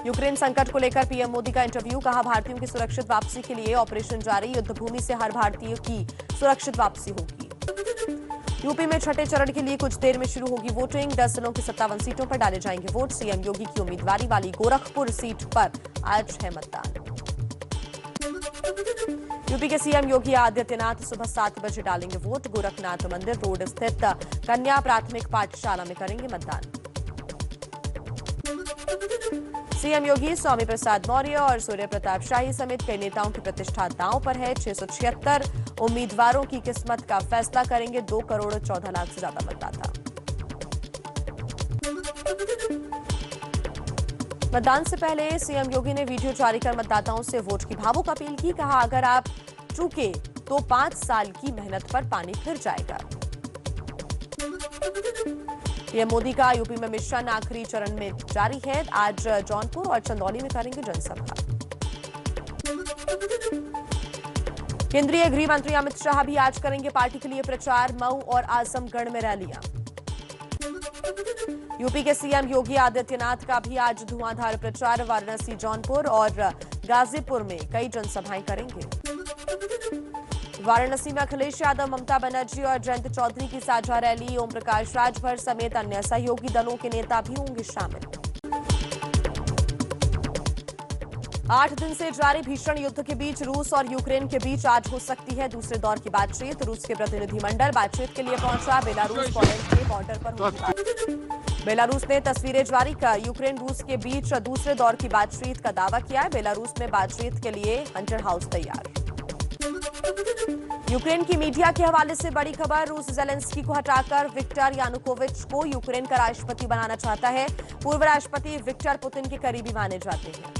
Ukraine संकट को लेकर पीएम मोदी का इंटरव्यू, कहा भारतीयों की सुरक्षित वापसी के लिए ऑपरेशन जारी, युद्ध भूमि से हर भारतीय की सुरक्षित वापसी होगी। यूपी में छठे चरण के लिए कुछ देर में शुरू होगी वोटिंग, 10 जिलों की 57 सीटों पर डाले जाएंगे वोट। सीएम योगी की उम्मीदवारी वाली गोरखपुर सीट पर आज है मतदान। यूपी के सीएम योगी आदित्यनाथ सुबह 7 बजे डालेंगे वोट, गोरखनाथ मंदिर रोड स्थित कन्या प्राथमिक पाठशाला में करेंगे मतदान। सीएम योगी, स्वामी प्रसाद मौर्य और सूर्य प्रताप शाही समेत कई नेताओं की प्रतिष्ठा दांव पर है। 676 उम्मीदवारों की किस्मत का फैसला करेंगे 2 करोड़ 14 लाख से ज्यादा मतदाता। मतदान से पहले सीएम योगी ने वीडियो जारी कर मतदाताओं से वोट की भावुक अपील की, कहा अगर आप चूके तो 5 साल की मेहनत पर पानी फिर जाएगा। पीएम मोदी का यूपी में मिशन आखिरी चरण में जारी है, आज जौनपुर और चंदौली में करेंगे जनसभा। केंद्रीय गृह मंत्री अमित शाह भी आज करेंगे पार्टी के लिए प्रचार, मऊ और आजमगढ़ में रैलियां। यूपी के सीएम योगी आदित्यनाथ का भी आज धुआंधार प्रचार, वाराणसी, जौनपुर और गाजीपुर में कई जनसभाएं करेंगे। वाराणसी में अखिलेश यादव, ममता बनर्जी और जयंत चौधरी की साझा रैली, ओम प्रकाश राजभर समेत अन्य सहयोगी दलों के नेता भी होंगे शामिल। 8 दिन से जारी भीषण युद्ध के बीच रूस और यूक्रेन के बीच आज हो सकती है दूसरे दौर की बातचीत। रूस के प्रतिनिधिमंडल बातचीत के लिए पहुंचा, बेलारूस पोलैंड के बॉर्डर पर होगी बातचीत। बेलारूस ने तस्वीरें जारी कर यूक्रेन रूस के बीच दूसरे दौर की बातचीत का दावा किया है। बेलारूस में बातचीत के लिए हंटर हाउस तैयार। यूक्रेन की मीडिया के हवाले से बड़ी खबर, रूस ज़ेलेंस्की को हटाकर विक्टर यानुकोविच को यूक्रेन का राष्ट्रपति बनाना चाहता है। पूर्व राष्ट्रपति विक्टर पुतिन के करीबी माने जाते हैं।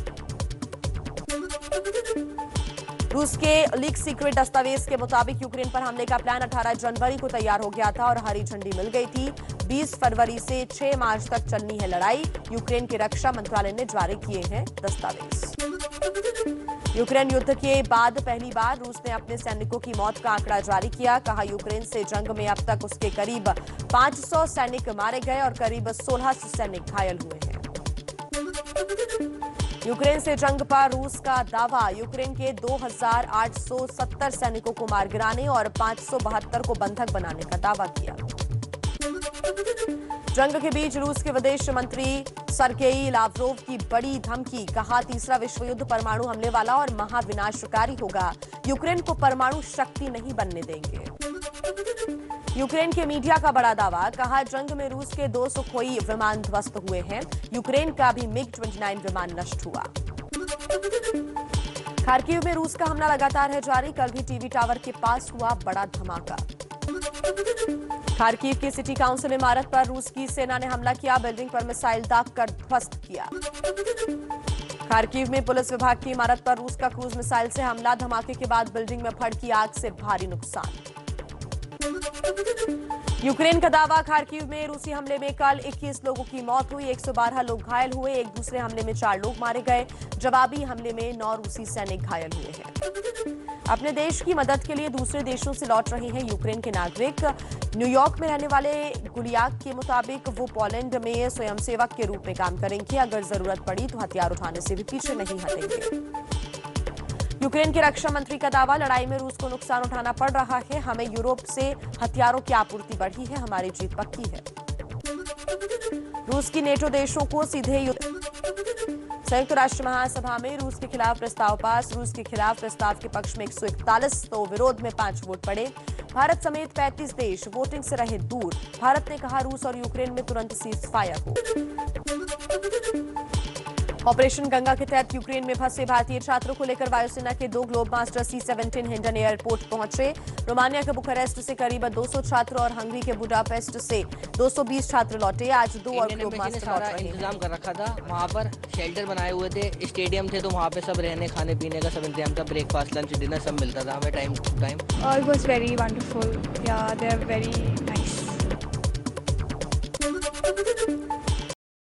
रूस के लीक सीक्रेट दस्तावेज के मुताबिक यूक्रेन पर हमले का प्लान 18 जनवरी को तैयार हो गया था और हरी झंडी मिल गई थी। 20 फरवरी से 6 मार्च तक चलनी है लड़ाई, यूक्रेन के रक्षा मंत्रालय ने जारी किए हैं दस्तावेज। यूक्रेन युद्ध के बाद पहली बार रूस ने अपने सैनिकों की मौत का आंकड़ा जारी किया, कहा यूक्रेन से जंग में अब तक उसके करीब 500 सैनिक मारे गए और करीब 1600 सैनिक घायल हुए हैं। यूक्रेन से जंग पर रूस का दावा, यूक्रेन के 2870 सैनिकों को मार गिराने और 572 को बंधक बनाने का दावा किया। जंग के बीच रूस के विदेश मंत्री सरगेई लावरोव की बड़ी धमकी, कहा तीसरा विश्व युद्ध परमाणु हमले वाला और महाविनाशकारी होगा, यूक्रेन को परमाणु शक्ति नहीं बनने देंगे। यूक्रेन के मीडिया का बड़ा दावा, कहा जंग में रूस के 2 सुखोई विमान ध्वस्त हुए हैं, यूक्रेन का भी मिग-29 विमान नष्ट हुआ। खार्किव में रूस का हमला लगातार है जारी, कल भी टीवी टावर के पास हुआ बड़ा धमाका। खार्किव की सिटी काउंसिल इमारत पर रूस की सेना ने हमला किया, बिल्डिंग पर मिसाइल दागकर ध्वस्त किया। खार्किव में पुलिस विभाग की इमारत पर रूस का क्रूज मिसाइल से हमला, धमाके के बाद बिल्डिंग में भड़की आग से भारी नुकसान। यूक्रेन का दावा, खार्किव में रूसी हमले में कल 21 लोगों की मौत हुई, 112 लोग घायल हुए, एक दूसरे हमले में 4 लोग मारे गए, जवाबी हमले में 9 रूसी सैनिक घायल हुए हैं। अपने देश की मदद के लिए दूसरे देशों से लौट रहे हैं यूक्रेन के नागरिक। न्यूयॉर्क में रहने वाले गुलियाक के मुताबिक वो पोलैंड में स्वयंसेवक के रूप में काम करेंगे, अगर जरूरत पड़ी तो हथियार उठाने से भी पीछे नहीं हटेंगे। यूक्रेन के रक्षा मंत्री का दावा, लड़ाई में रूस को नुकसान उठाना पड़ रहा है, हमें यूरोप से हथियारों की आपूर्ति बढ़ी है, हमारी जीत पक्की है। रूस की नेटो देशों को सीधे संयुक्त राष्ट्र महासभा में रूस के खिलाफ प्रस्ताव पास, रूस के खिलाफ प्रस्ताव के पक्ष में 141 तो विरोध में 5 वोट पड़े। भारत समेत 35 देश वोटिंग से रहे दूर। भारत ने कहा रूस और यूक्रेन में तुरंत सीज फायर हो। ऑपरेशन गंगा के तहत यूक्रेन में फंसे भारतीय छात्रों को लेकर वायुसेना के 2 globe master C-17 Hindon airport पहुंचे। रोमानिया के बुखारेस्ट से करीब 200 छात्र और हंगरी के बुडापेस्ट से 220 छात्र लौटे। आज 2 और ग्लोब मास्टर लौट रहे हैं। इंतजाम कर रखा था, वहाँ पर शेल्टर बनाए हुए थे, स्टेडियम थे, तो वहाँ पे सब रहने खाने पीने का सब इंतजाम था, ब्रेकफास्ट लंच डिनर सब मिलता था हमें time to time. It was very wonderful. Yeah, they are very